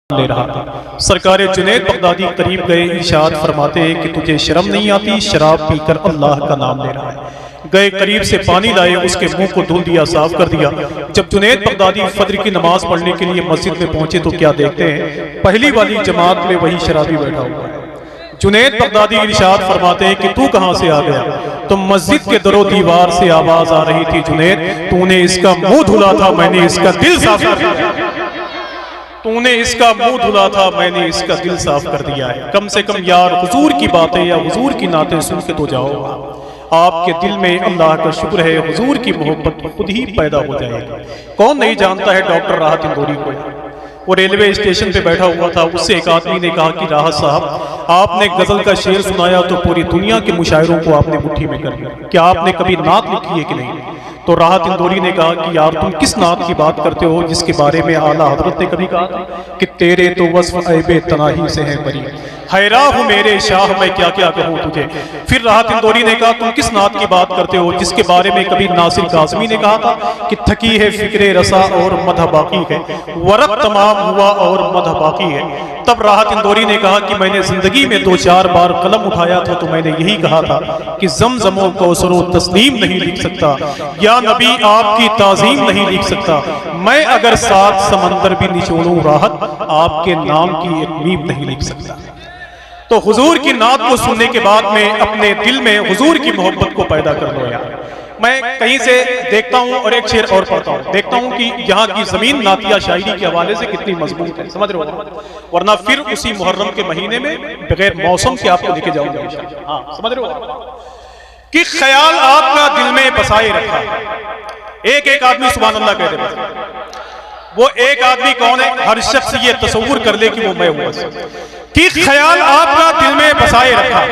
ले रहा था। सरकार जुनैद बगदादी करीब गए, इरशाद फरमाते हैं कि तुझे शर्म नहीं आती, शराब पीकर अल्लाह का नाम ले रहा है। गए करीब से पानी लाए, उसके मुंह को धुल दिया, साफ कर दिया। जब जुनैद बगदादी फज्र की नमाज पढ़ने के लिए मस्जिद में पहुंचे तो क्या देखते हैं, पहली वाली जमात में वही शराबी बैठा हुआ है। जुनैद बगदादी इरशाद फरमाते हैं कि तू कहां से आ गया? तो मस्जिद के दरो दीवार से आवाज आ रही थी, जुनैद तूने इसका मुंह धुला था, मैंने इसका दिल साफ कर दिया। तूने इसका मुंह धुला था, मैंने इसका दिल साफ कर दिया है। कम से कम यार हुजूर की बातें या हुजूर की नातें सुन के तो जाओ। आपके दिल में अल्लाह का शुक्र है, हुजूर की मोहब्बत खुद ही पैदा हो जाएगी। कौन नहीं जानता है डॉक्टर राहत इंदौरी को? वो रेलवे स्टेशन पे बैठा हुआ था, उससे एक आदमी ने कहा कि राहत साहब आपने गजल का शेर सुनाया तो पूरी दुनिया के मुशायरों को आपने मुट्ठी में कर लिया, क्या आपने कभी नात लिखी है कि नहीं? तो राहत इंदौरी ने कहा कि यार तुम किस नात की बात करते हो जिसके बारे में आला हजरत ने कभी कहा था कि तेरे तो वस्फ ऐबे तनाही से है बरी, हैरा हूं मेरे शाह मैं क्या क्या कहूं तुझे। फिर राहत इंदौरी ने कहा तुम किस नात की बात करते हो जिसके बारे में कभी नासिर काज़मी ने कहा था कि थकी है फिक्रे रसा और मदह बाकी है, वरक तमाम हुआ और मदह बाकी है। तब राहत इंदौरी ने कहा कि मैंने जिंदगी में 2-4 बार कलम उठाया था तो मैंने यही कहा था कि ज़मज़मो कौसरो तस्लीम नहीं लिख सकता, या नबी आपकी ताज़ीम नहीं लिख सकता, मैं अगर 7 समंदर भी निचोड़ूं राहत आपके नाम की एक मीम नहीं लिख सकता। तो हुजूर की नात को सुनने के बाद में अपने दिल में हुजूर की मोहब्बत को पैदा कर लो यार। मैं कहीं से देखता हूँ और एक शेर और पढ़ता हूँ, देखता हूँ कि यहाँ की जमीन नातिया शायरी के हवाले से कितनी मजबूत है, समझ रहे हो? वरना फिर उसी मुहर्रम के महीने में बगैर मौसम के आपको लेके जाऊंगा। हाँ समझ रहे हो कि ख्याल आपका दिल में बसाए रखा। एक एक आदमी सुभान अल्लाह कह दे। वो एक आदमी कौन है? हर शख्स ये तसव्वुर कर ले कि वो मैं हूं, कि ख्याल आपका दिल में बसाए रखा।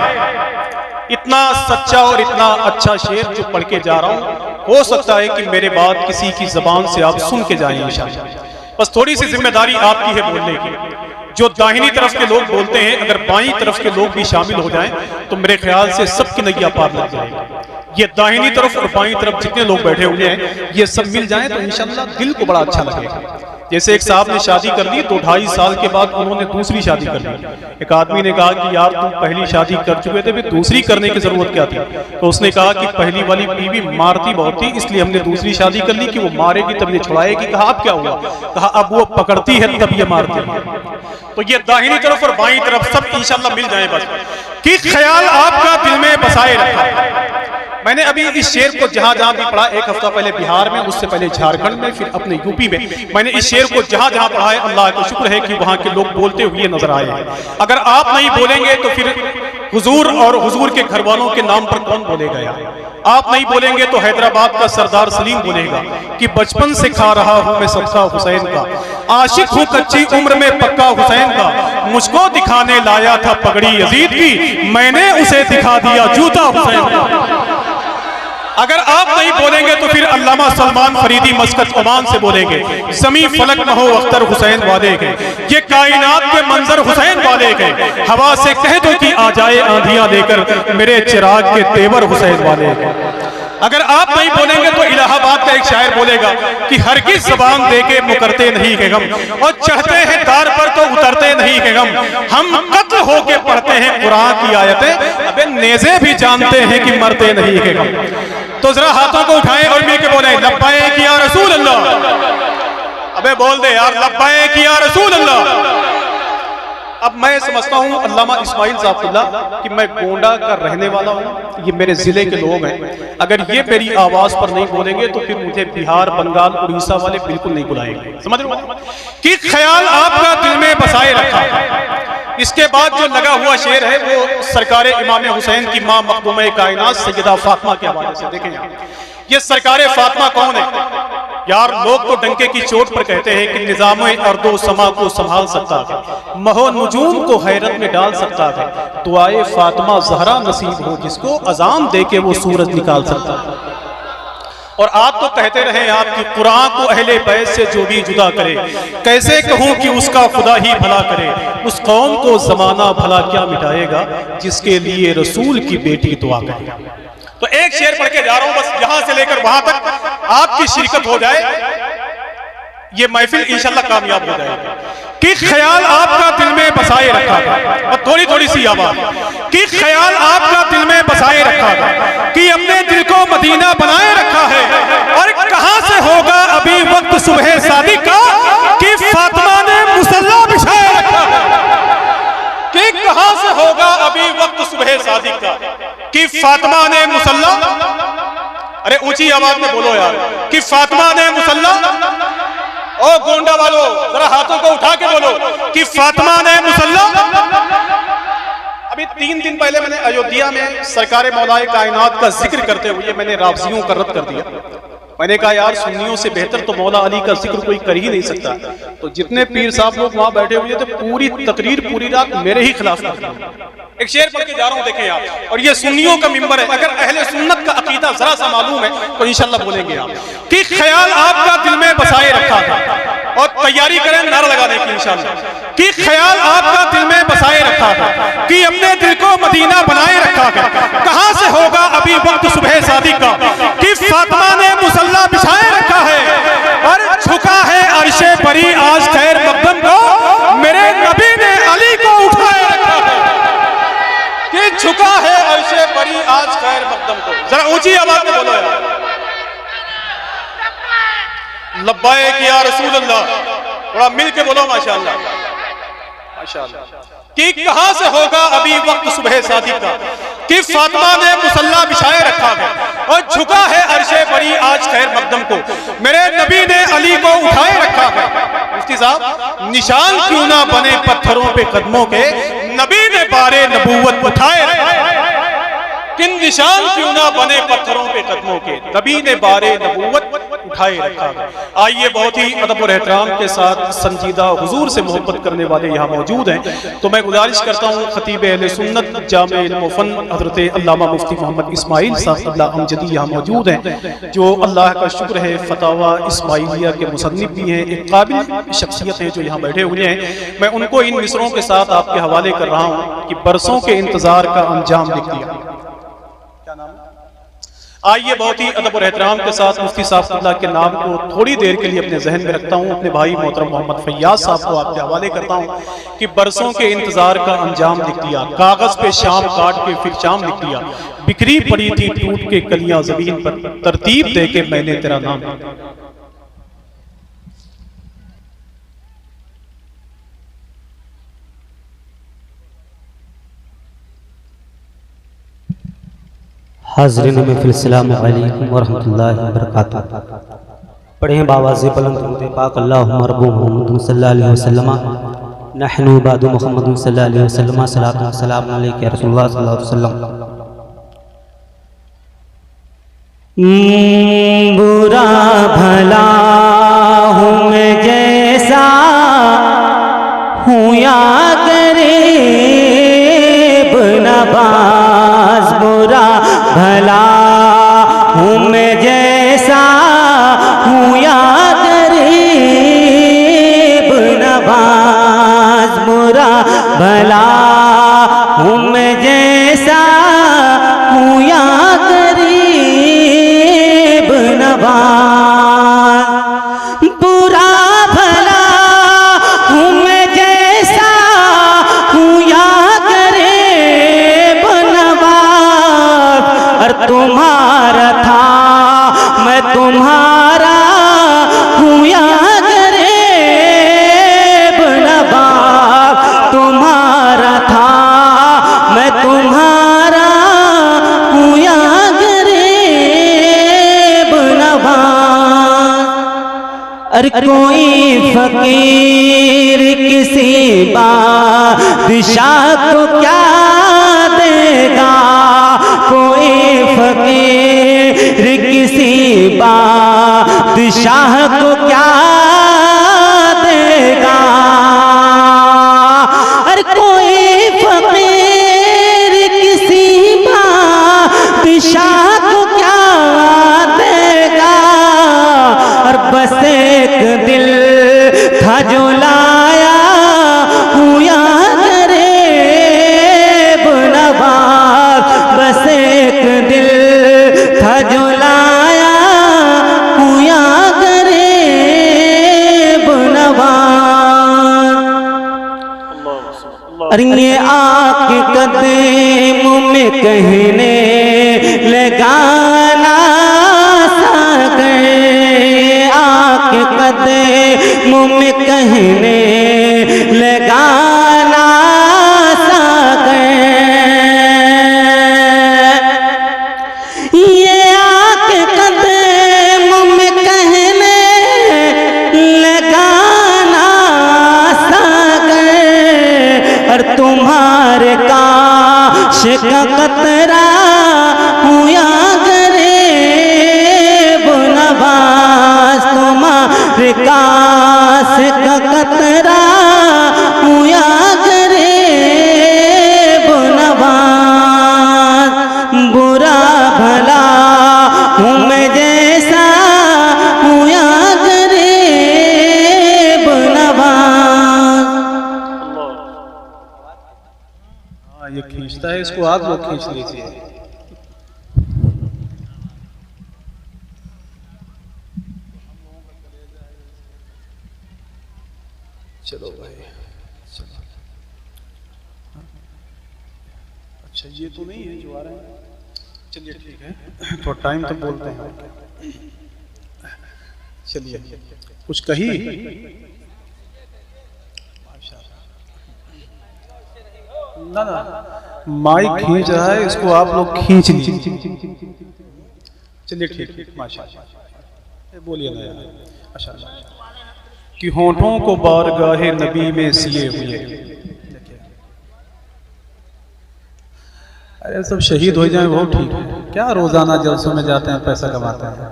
इतना सच्चा और इतना अच्छा शेर जो पढ़ के जा रहा हूं, हो सकता है कि मेरे बाद किसी की जबान से आप सुन के जाएं इंशाअल्लाह। बस थोड़ी सी जिम्मेदारी आपकी है बोलने की। जो दाहिनी तरफ के लोग बोलते हैं, अगर बाईं तरफ के लोग भी शामिल हो जाएं तो मेरे ख्याल से सबकी नैया पार लग जाएगी। ये दाहिनी तरफ और बाईं तरफ जितने लोग बैठे हुए हैं ये सब मिल जाएं तो इंशाअल्लाह दिल को बड़ा अच्छा लगेगा। जैसे एक साहब ने शादी कर ली तो 2.5 साल के बाद उन्होंने दूसरी शादी कर ली। एक आदमी ने कहा कि यार तुम पहली शादी कर चुके थे, फिर दूसरी करने की जरूरत क्या थी? तो उसने कहा कि पहली वाली बीवी मारती बहुत थी, इसलिए हमने दूसरी शादी कर ली कि वो मारेगी तब ये छुड़ाएगी। कहा अब क्या हुआ? कहा अब वो पकड़ती है तब ये मारती है। तो ये दाहिनी तरफ और बाईं तरफ सब इंशाअल्लाह मिल जाए बस कि ख्याल आपका दिल में बसाए रखा। मैंने अभी इस शेर को जहां जहां भी पढ़ा, एक हफ्ता पहले बिहार में, उससे पहले झारखंड में, फिर अपने यूपी में, मैंने इस शेर को जहां जहां पढ़ा है अल्लाह का शुक्र है कि वहां के लोग बोलते हुए नजर आए हैं। अगर आप नहीं बोलेंगे तो फिर हुजूर और हुजूर के घर वालों के नाम पर कौन बोलेगा यार? आप नहीं बोलेंगे तो हैदराबाद का सरदार सलीम बोलेगा कि बचपन से खा रहा हूं मैं सदका हुसैन का, आशिक हूं कच्ची उम्र में पक्का हुसैन का, मुझको दिखाने लाया था पगड़ी यजीद की, मैंने उसे दिखा दिया जूता हुसैन का। अगर आप नहीं बोलेंगे तो फिर अल्लामा सलमान फरीदी मस्कत ओमान से बोलेंगे, जमी फलक न हो अख्तर हुसैन वाले के, ये कायनात के मंजर हुसैन वाले के, हवा से कह दो कि आ जाए आंधियां लेकर मेरे चिराग के तेवर हुसैन वाले के। अगर आप नहीं बोलेंगे तो इलाहाबाद का एक शायर बोलेगा कि हरगिज़ ज़बान देके मुकरते नहीं के गम, और चढ़ते हैं तार पर तो उतरते नहीं के गम, हम कत्ल होके पढ़ते हैं कुरान की आयतें, अबे नेज़े भी जानते हैं कि मरते नहीं के गम। तो जरा हाथों को उठाएं और मिलके बोले लब्बैक या रसूल अल्लाह। अबे बोल दे यार लब्बैक या रसूल अल्लाह। अब मैं समझता हूँ अल्लामा इस्माइल साहबुल्लाह कि मैं गोंडा का रहने वाला हूँ, ये मेरे जिले के लोग हैं, अगर ये मेरी आवाज पर नहीं बोलेंगे तो फिर मुझे बिहार, बंगाल, उड़ीसा वाले बिल्कुल नहीं बुलाएंगे। समझ रहे हो कि ख्याल आपका दिल में बसाए रखा। इसके बाद जो लगा हुआ शेर है वो सरकार इमाम हुसैन की मां मखदूम कायनात सैयदा फातिमा के हवाले से। देखें ये सरकार फातिमा कौन है यार? लोग तो डंके की चोट पर कहते हैं कि निजाम अर्दो समा को संभाल सकता है, महो नुजूम को हैरत में डाल सकता है, दुआए फातिमा ज़हरा नसीब हो जिसको अजान दे के वो सूरज निकाल सकता है। और आप तो कहते रहे आप कि कुरान को अहले बैत से जो भी जुदा करे, कैसे कहूं कि उसका खुदा ही भला करे, उस कौम को जमाना भला क्या मिटाएगा जिसके लिए रसूल की बेटी दुआ करे। तो एक शेर पढ़ के जा रहा हूं, बस यहां से लेकर वहां तक आपकी शिरकत हो जाए। ये महफिल इंशाल्लाह कामयाब हो जाएगी। कि ख्याल आपका दिल में बसाए रखा था, और थोड़ी थोड़ी सी आवाज, कि ख्याल आपका दिल में बसाए रखा था, कि अपने दिल को मदीना बनाए रखा है। और कहां से होगा अभी वक्त सुबह शादी का, कि फातिमा ने मुसल्ला बिछाए रखा है। कि कहां से होगा अभी वक्त सुबह शादी का, कि फातिमा ने मुसल्ला, अरे ऊंची आवाज में बोलो यार, कि फातिमा ने मुसल्ला, ओ गोंडा वालों जरा हाथों को उठा के बोलो कि फातिमा ने मुसल्ला। अभी 3 दिन पहले मैंने अयोध्या में सरकार मौलाए कायनात का जिक्र करते हुए मैंने राफजियों का रद्द कर दिया। मैंने कहा यार सुन्नियों से बेहतर तो मौला अली का जिक्र कोई कर ही नहीं सकता। तो जितने पीर साहब लोग वहां बैठे हुए थे पूरी तकरीर पूरी रात मेरे ही खिलाफ करते। एक शेर पढ़ के जा रहा हूं, देखें आप, और ये सुन्नियों का मिंबर है। अगर अहले सुन्नत का अकीदा जरा सा मालूम है तो इंशाल्लाह बोलेंगे आप कि ख्याल आपका दिल में बसाए रखा था, और तैयारी करें नारा लगाने की इंशाल्लाह, कि ख्याल आपका दिल में बसाए रखा था, कि अपने दिल को मदीना बनाए रखा था। कहां से होगा अभी वक्त सुबह शादी का, कि फातिमा ने मुसल्ला बिछाए रखा है। और झुका है अर्शे परी आज खैर मकदम को, मेरे नबी ने अली को उठाए रखा है। कि झुका है अर्शे परी आज खैर मकदम को, जरा ऊंची आवाज में बोलो यार, लब्बाइक या रसूल अल्लाह, थोड़ा मिल के बोलो माशाअल्लाह माशाअल्लाह। कि कहां से होगा अभी वक्त सुबह शादी का, कि फातिमा ने मुसल्ला बिछाए रखा है, और झुका है अर्शे बरी आज खैर मकदम को, मेरे नबी ने अली को उठाए रखा है। मुफ्ती साहब, निशान क्यों ना बने पत्थरों पे कदमों के, नबी ने बारे नबूवत उठाए रखा है। किन निशान क्यों ना बने पत्थरों पे कदमों के, नबी ने बारे नबूवत उठाए रखा है। आइए बहुत ही अदब और एहतराम के साथ संजीदा हुजूर से मोहब्बत करने वाले यहाँ मौजूद हैं, तो मैं गुजारिश करता हूँ खतीब अहले सुन्नत जामे इल्म व फन हज़रत अल्लामा मुफ्ती मोहम्मद इस्माइल साहब अल्लाह अमजदी यहाँ मौजूद हैं, जो अल्लाह का शुक्र है फतावा इस्माइलिया के मुसन्निफ भी हैं, एक काबिल शख्सियत हैं जो यहाँ बैठे हुए हैं। मैं उनको इन मिसरों के साथ आपके हवाले कर रहा हूँ कि बरसों के इंतजार का अंजाम लिख दिया। आइए बहुत ही अदब और एहतराम के साथ मुफ्ती साहब के नाम को थोड़ी देर के लिए अपने जहन में रखता हूँ, अपने भाई मोहतरम मोहम्मद फैयाज साहब को आपके हवाले करता हूँ कि बरसों के इंतजार का अंजाम लिख दिया, कागज पे शाम काट के फिर शाम लिख दिया, बिखरी पड़ी थी टूट के कलियां जमीन पर, तरतीब दे के मैंने तेरा नाम लिखा। हाज़रीन महफ़िल अस्सलामु अलैकुम व रहमतुल्लाहि व बरकातुहू। पढ़ें बावाज़े बुलंद दुरूद पाक अल्लाहुम्मा रब्बु मुहम्मद सल्लल्लाहु अलैहि वसल्लम नहनु बादु मुहम्मद सल्लल्लाहु अलैहि वसल्लम सलातु व सलाम अलैका या रसूलुल्लाह सल्लल्लाहु अलैहि वसल्लम। बुरा भला हूँ मैं जैसा हूँ या गरीब नवाज़, बुरा भला हूँ मैं जैसा हूँ या गरीब नवाज़, बुरा भला हूँ मैं जैसा हूँ या गरीब नवाज़, बुरा भला हूँ मैं जैसा हूँ या तुम्हारा था मैं तुम्हारा हूँ या गरीब नवाब, तुम्हारा था मैं तुम्हारा हूँ या गरीब नवाब। अरे कोई फकीर किसी बादशाह को क्या देगा, कोई फकीर किसी बादशाह को क्या देगा। अरे कोई फकीर किसी बादशाह को क्या देगा। और बस एक दिल था जो लाया हूँ या गरीब नवाब, बस एक दिल था जो लाया हूँ या गरीब अरे ये आके कदमों में कहने लगाना सागर, आके कदमों में कहने लगाना सागर, ये आके कदमों में कहने लगाना सागर, और तुम्हारे काश का कतरा हुआ करे बुनवास, तुम्हारे काश का कतरा हुआ करे बुनवास, बुरा भला हूँ मैं जैसा हुआ करे बुनवास। हाँ, ये खींचता है, इसको आप लोग खींच लीजिए। चलो भाई, चलो। अच्छा, ये तो नहीं है जो आ रहे हैं। चलिए ठीक है, थोड़ा टाइम तो बोलते हैं। चलिए, कुछ कही? ना ना, माइक खींच रहा है, इसको आप लोग खींच लीजिए। चलिए ठीक, माशाअल्लाह, बोलिए ना यार। अच्छा, कि होठों को बारगाहे नबी में सिए हुए। अरे सब शहीद हो जाए वो ठीक है, क्या रोजाना जलसों में जाते हैं पैसा कमाते हैं।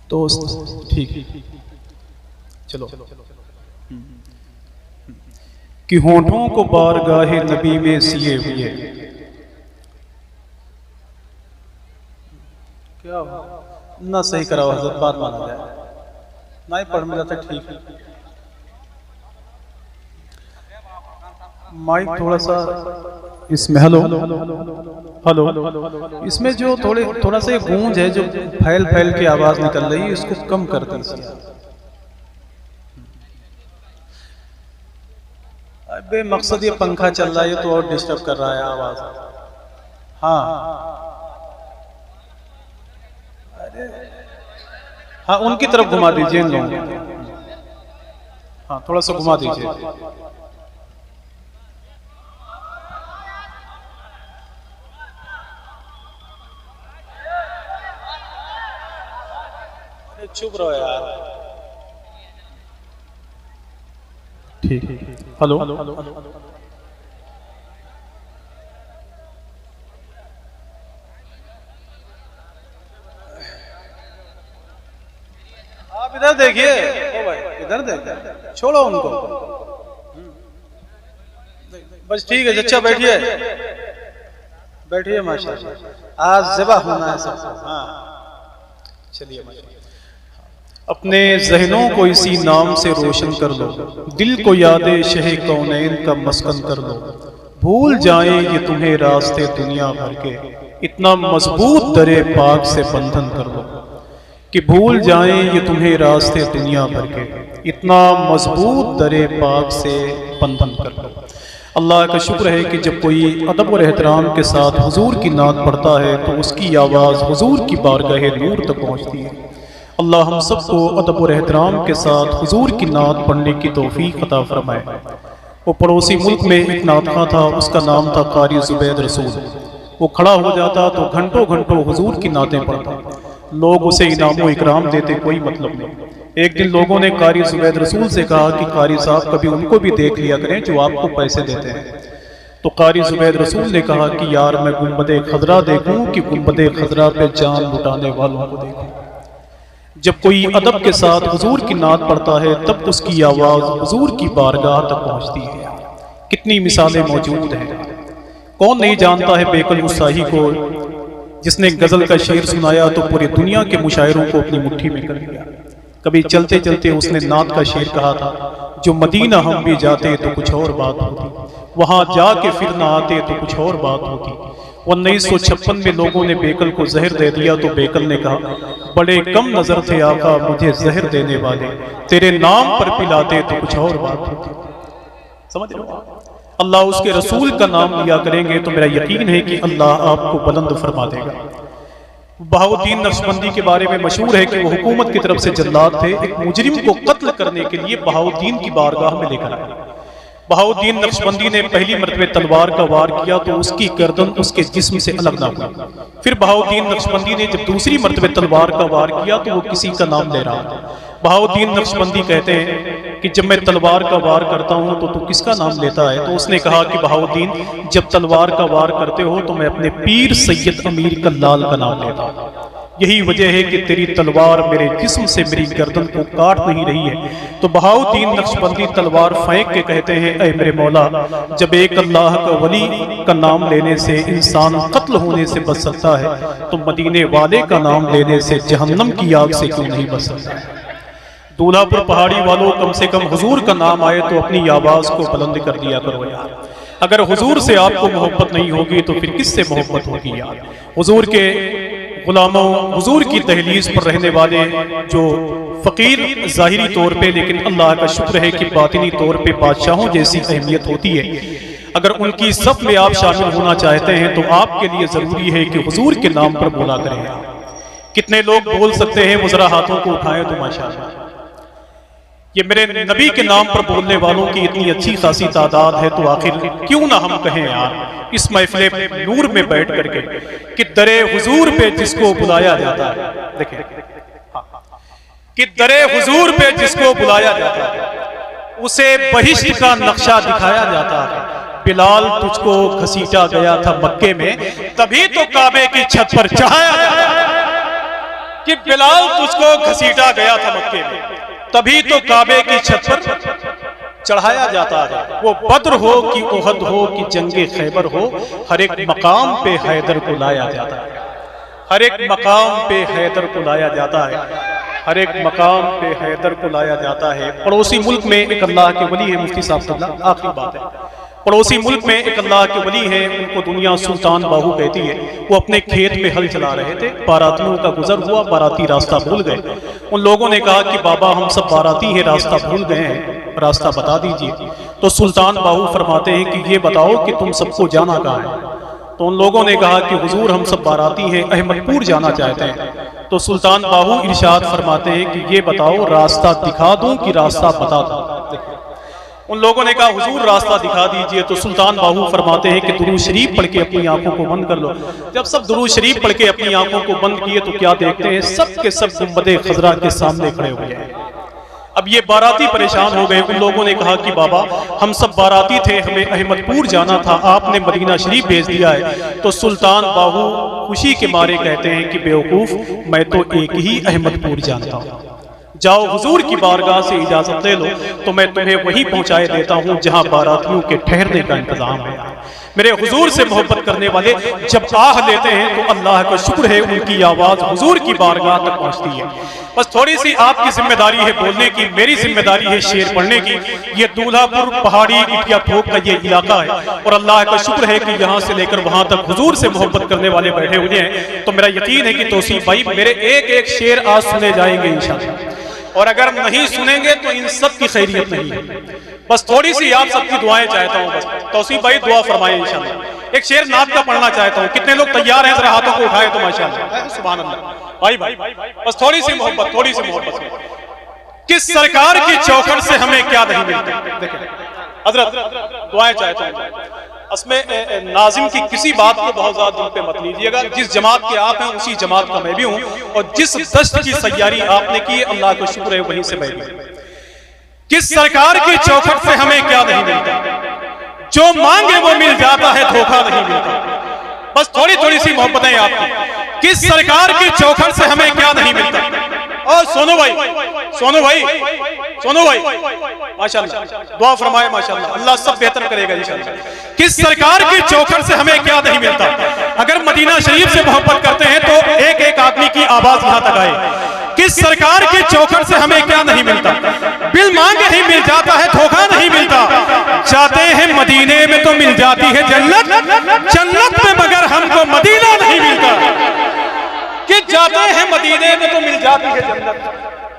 तो ठीक, चलो। कि होठों को बारगाहे नबी में सिए हुए। क्या ना सही करा हज़रत, बात माना जाए ना ही पढ़ में जाता ठीक है। माइक थोड़ा सा इसमें, हेलो हेलो, इसमें जो थोड़ा सा गूंज है, जो फैल फैल की आवाज निकल रही है, इसको कम कर दीजिए। अबे मकसद ये पंखा चल रहा है, ये तो और डिस्टर्ब कर रहा है आवाज। हाँ अरे हाँ, उनकी तरफ घुमा दीजिए इन लोगों। हाँ, थोड़ा सा घुमा दीजिए। अरे चुप रहो यार। ठीक, हेलो, आप इधर देखिए। ओ भाई, इधर देखिए, छोड़ो उनको। बस ठीक है, अच्छा बैठिए, बैठिए। माशाअल्लाह, आज ज़िबा होना है सबको। हाँ चलिए, अपने ज़हनों को इसी नाम से रोशन कर लो, दिल को यादे शह कौनैन का मस्कन कर लो। भूल जाएं ये तुम्हें रास्ते दुनिया भर के, इतना मजबूत दरे पाक से बंधन कर लो। कि भूल जाएं ये तुम्हें रास्ते दुनिया भर के, इतना मजबूत दरे पाक से बंधन कर लो। अल्लाह का शुक्र है कि जब कोई अदब और एहतराम के साथ हुजूर की नात पढ़ता है तो उसकी आवाज़ हुजूर की बारगाह नूर तक पहुँचती है। अल्लाह हम सबको अदब और एहतराम के साथ हुजूर की नात पढ़ने की तौफीक अता फरमाए। वो पड़ोसी मुल्क में एक नातखा था, उसका नाम था कारी जुबैद रसूल। वो खड़ा हो जाता तो घंटों घंटों हुजूर की नातें पढ़ता। लोग उसे इनाम व इकराम देते, कोई मतलब नहीं। एक दिन लोगों ने कारी जुबैद रसूल से कहा कि कारी साहब कभी उनको भी देख लिया करें जो आपको पैसे देते हैं। तो कारी जुबैद रसूल ने कहा कि यार मैं गुंबदे खजरा देखूं कि गुंबदे खजरा पे जान लुटाने वालों को देखूं। जब कोई अदब के साथ हुजूर की नात पढ़ता है तब उसकी आवाज़ हुजूर की बारगाह तक पहुँचती है। कितनी मिसालें मौजूद हैं। कौन नहीं जानता है बेकल मुसाही को, जिसने गज़ल का शेर सुनाया तो पूरी दुनिया के मुशायरों को अपनी मुट्ठी में कर लिया। कभी चलते चलते उसने नात का शेर कहा था, जो मदीना हम भी जाते तो कुछ और बात होती, वहाँ जाके फिर ना आते तो कुछ और बात होती। 1956 में लोगों ने बेकल को जहर दे दिया तो बेकल ने कहा, बड़े कम नजर थे आका मुझे जहर देने वाले, तेरे नाम पर पिलाते तो कुछ और बात होती। समझ रहे हो? अल्लाह उसके रसूल का नाम लिया करेंगे तो मेरा यकीन है कि अल्लाह आपको बुलंद फरमा देगा। बहाउद्दीन नक्शबंदी के बारे में मशहूर है कि वो हुकूमत की तरफ से जल्लाद थे, एक मुजरिम को कत्ल करने के लिए बहाउद्दीन की बारगाह में लेकर आए। बहाउद्दीन नक्शबंदी ने पहली मरतबे तलवार का वार किया तो उसकी गर्दन उसके जिस्म से अलग ना हुई। फिर बहाउद्दीन नक्शबंदी ने जब दूसरी मरतबे तलवार का वार किया तो वो किसी का नाम ले रहा था। बहाउद्दीन नक्शबंदी कहते हैं कि जब मैं तलवार का वार करता हूं तो तू किसका नाम लेता है? तो उसने कहा कि बहाउद्दीन, जब तलवार का वार करते हो तो मैं अपने पीर सैयद अमीर कल्लाल का नाम लेता हूं। यही वजह है कि तेरी तलवार मेरे जिस्म से मेरी गर्दन को काट नहीं रही है। तो बहाउद्दीन नक्शबंदी तलवार फेंक के कहते हैं, ऐ मेरे मौला, जब एक अल्लाह का वली का नाम लेने से इंसान कत्ल होने से बच सकता है तो मदीने वाले का नाम लेने से जहन्नम की आग से क्यों नहीं बच सकता? दूल्हापुर पहाड़ी वालों, कम से कम हुजूर का नाम आए तो अपनी आवाज को बुलंद कर दिया करो यार। अगर हुजूर से आपको मोहब्बत नहीं होगी तो फिर किससे मोहब्बत होगी यार? हुजूर के गुलामों, हुजूर की दहलीज पर रहने वाले जो फकीर जाहिरी तौर पे, लेकिन अल्लाह का शुक्र है कि बातिनी तौर पे बादशाहों जैसी अहमियत होती है, अगर उनकी सफ में आप शामिल होना चाहते हैं तो आपके लिए जरूरी है कि हुजूर के नाम पर बोला करें। कितने लोग बोल सकते हैं? वो जरा हाथों को उठाएं तो माशाअल्लाह। ये मेरे नबी के नाम पर बोलने वालों की इतनी अच्छी खासी तादाद है, तो आखिर क्यों ना हम कहें यार इस महफिल नूर में बैठ करके कि दरे हुजूर पे जिसको बुलाया जाता है, देखिए कि दरे हुजूर पे जिसको बुलाया जाता है उसे बहिश्त का नक्शा दिखाया जाता है। बिलाल तुझको घसीटा गया था मक्के में, तभी तो काबे की छत पर चढ़ाया जाता है। कि बिलाल तुझको घसीटा गया था मक्के में, तभी तो काबे की छत पर चढ़ाया जाता है। वो बद्र हो कि उहद हो कि जंगे खैबर हो, हर एक मकाम पे हैदर को लाया जाता है। हर एक मकाम पे हैदर को लाया जाता है। हर एक मकाम पे हैदर को लाया जाता है। पड़ोसी मुल्क में एक अल्लाह के वली है, मुफ्ती साहब, आखिरी बात है, पड़ोसी मुल्क में एक अल्लाह के वली है, उनको दुनिया सुल्तान बाहू कहती है। वो अपने खेत में हल चला रहे थे, बारातियों का गुजर हुआ, बाराती रास्ता भूल गए। उन लोगों ने कहा कि बाबा हम सब बाराती हैं, रास्ता भूल गए हैं, रास्ता बता दीजिए। तो सुल्तान बाहू फरमाते हैं कि ये बताओ कि तुम सबको जाना कहाँ है? तो उन लोगों ने कहा कि हुजूर हम सब बाराती हैं, अहमदपुर जाना चाहते हैं। तो सुल्तान बाहू इरशाद फरमाते हैं कि ये बताओ रास्ता दिखा दूं कि रास्ता बता दूं? उन लोगों ने कहा हुजूर रास्ता दिखा दीजिए। तो सुल्तान बाहू फरमाते हैं कि दुरूद शरीफ पढ़ के अपनी आंखों को बंद कर लो। जब सब दुरूद शरीफ पढ़ के अपनी आंखों को बंद किए तो क्या देखते हैं? सब के सब गुंबदे खजरा के सामने खड़े हुए हैं। अब ये बाराती परेशान हो गए। उन लोगों ने कहा कि बाबा हम सब बाराती थे, हमें अहमदपुर जाना था, आपने मदीना शरीफ भेज दिया है। तो सुल्तान बाहू खुशी के मारे कहते हैं कि बेवकूफ, मैं तो एक ही अहमदपुर जानता हूँ। जाओ हुजूर की बारगाह से इजाजत ले लो तो मैं तुम्हें वहीं पहुंचाए देता हूं जहां बारातियों के ठहरने का इंतजाम है। मेरे हुजूर से मोहब्बत करने वाले जब आह लेते हैं तो अल्लाह का शुक्र है उनकी आवाज हुजूर की बारगाह तक पहुंचती है। बस थोड़ी सी आपकी जिम्मेदारी है बोलने की, मेरी जिम्मेदारी है शेर पढ़ने की। ये दूल्हापुर पहाड़ी इटिया थोक का ये इलाका है और अल्लाह का शुक्र है कि यहाँ से लेकर वहां तक हुजूर से मोहब्बत करने वाले बैठे हुए हैं। तो मेरा यकीन है कि तौसीफ भाई मेरे एक एक शेर आज सुने जाएंगे इंशाअल्लाह, और अगर नहीं सुनेंगे तो इन सब की खैरियत नहीं है। बस थोड़ी सी आप सबकी दुआएं चाहता हूँ। बस तौसीफ भाई दुआ फरमाएं इंशाअल्लाह। एक शेर नात का पढ़ना चाहता हूँ। कितने लोग तैयार हैं? जरा हाथों को उठाए तो माशाअल्लाह, सुभान अल्लाह। भाई बस थोड़ी सी मोहब्बत, थोड़ी सी मोहब्बत। किस सरकार की चौखट से हमें क्या नहीं मिलता? देखिए हजरत दुआएं चाहता हूँ। असमें नाजिम की किसी बात को बहुत ज्यादा दिल पे मत लीजिएगा। जिस जमात के आप हैं उसी जमात का मैं भी हूं, और जिस दस्त की सैयारी आपने की अल्लाह को शुक्र है वहीं से मैं भी। किस सरकार की चौखट से हमें क्या नहीं मिलता? जो मांगे वो मिल जाता है, धोखा नहीं मिलता। बस थोड़ी थोड़ी सी मोहब्बतें आपकी। किस सरकार की चौखट से हमें क्या नहीं मिलता? और सोनू भाई माशाअल्लाह दुआ फरमाए माशाअल्लाह, अल्लाह सब बेहतर करेगा इंशाअल्लाह। किस सरकार की चौखट से हमें क्या नहीं मिलता? अगर मदीना शरीफ से मोहब्बत करते हैं तो एक एक आदमी की आवाज यहां तक आए। किस सरकार की चौखट से हमें क्या नहीं मिलता? बिल मांगे ही मिल जाता है, धोखा नहीं मिलता। जाते हैं मदीने में तो मिल जाती है जन्नत, जन्नत में मगर हमको मदीना नहीं मिलता। कि जाते हैं मदीने में तो मिल जाती है जन्नत,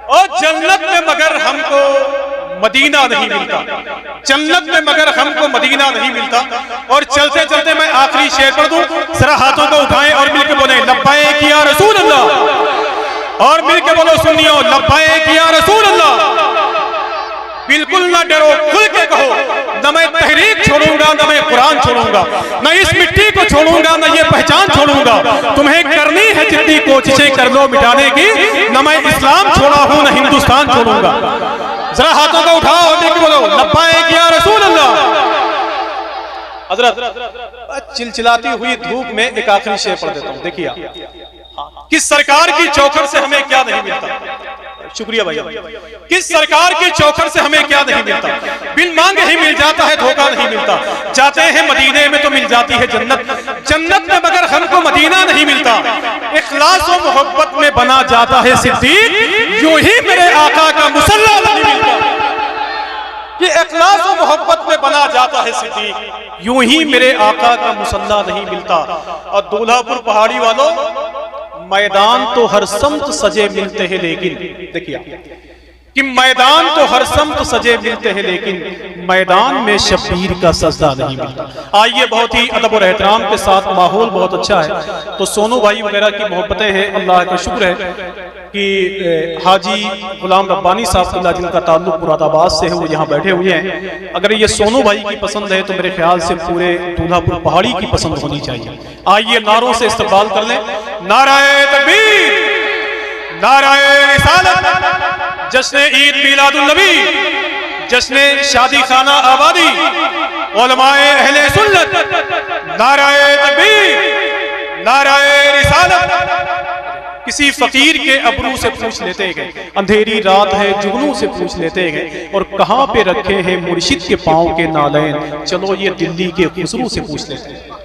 और जन्नत में मगर हमको मदीना नहीं मिलता, जन्नत में मगर हमको मदीना नहीं मिलता। और चलते चलते मैं आखिरी शेर पढ़ दूं, जरा हाथों को उठाएं और मिलके बोले लब्बैक या रसूल अल्लाह, और मिलके बोलो सुन्नियों लब्बैक या रसूल अल्लाह। बिल्कुल ना डरो, खुल के कहो, न मैं तहरीक छोड़ूंगा, न मैं कुरान छोड़ूंगा, न इस मिट्टी को छोड़ूंगा, न ये पहचान छोड़ूंगा। तुम्हें करनी है जितनी कोशिशें कर लो मिटाने की, न मैं इस्लाम छोड़ा हूं न हिंदुस्तान छोड़ूंगा। जरा हाथों को उठाओ और देख बोलो लब्बैक या रसूल अल्लाह। हजरत चिलचिलाती हुई धूप में एक आखिरी शेर पढ़ देता हूं, देखिए किस सरकार की चौखट से हमें क्या नहीं मिलता। शुक्रिया भाई। किस सरकार की चौखट से हमें क्या नहीं मिलता, बिन मांगे ही मिल जाता है, धोखा नहीं मिलता। जाते हैं मदीने में तो मिल जाती है जन्नत, जन्नत में मगर हमको मदीना नहीं मिलता। इखलास और मोहब्बत में बना जाता है सिद्दीक, यूं ही मेरे आका का मुसल्ला नहीं मिलता। कि इखलास और मोहब्बत में बना जाता है सिद्दीक, यूं ही मेरे आका का मुसल्ला नहीं मिलता। और दूल्हापुर पहाड़ी वालों, मैदान तो हर समत सजे मिलते हैं, लेकिन देखिए कि मैदान तो हर समत सजे मिलते हैं, लेकिन मैदान में शब्बीर का सजदा नहीं मिलता। आइए, बहुत ही अदब और एहतराम के साथ, माहौल बहुत अच्छा है, तो सोनू भाई वगैरह की मोहब्बतें हैं, अल्लाह का शुक्र है कि हाजी गुलाम रब्बानी साहब जिनका ताल्लुक मुरादाबाद से है, वो यहाँ बैठे हुए हैं। अगर ये सोनू भाई की पसंद है तो मेरे ख्याल से पूरे दूल्हापुर पहाड़ी की पसंद होनी चाहिए। आइए नारों से इस्तकबाल कर लें, नाराए तकबीर, नाराए रिसालत, जश्न ईद मिलादुल नबी, जश्न शादी खाना आबादी, उलमाए अहले सुन्नत, नाराए तकबीर, नाराए रिसालत। किसी फकीर के अबरू से पूछ लेते गए, अंधेरी रात है जुगनू से पूछ लेते गए, और कहाँ पे रखे हैं मुर्शिद के पाँव के नालैन, चलो ये दिल्ली के खुसरू से पूछ लेते हैं।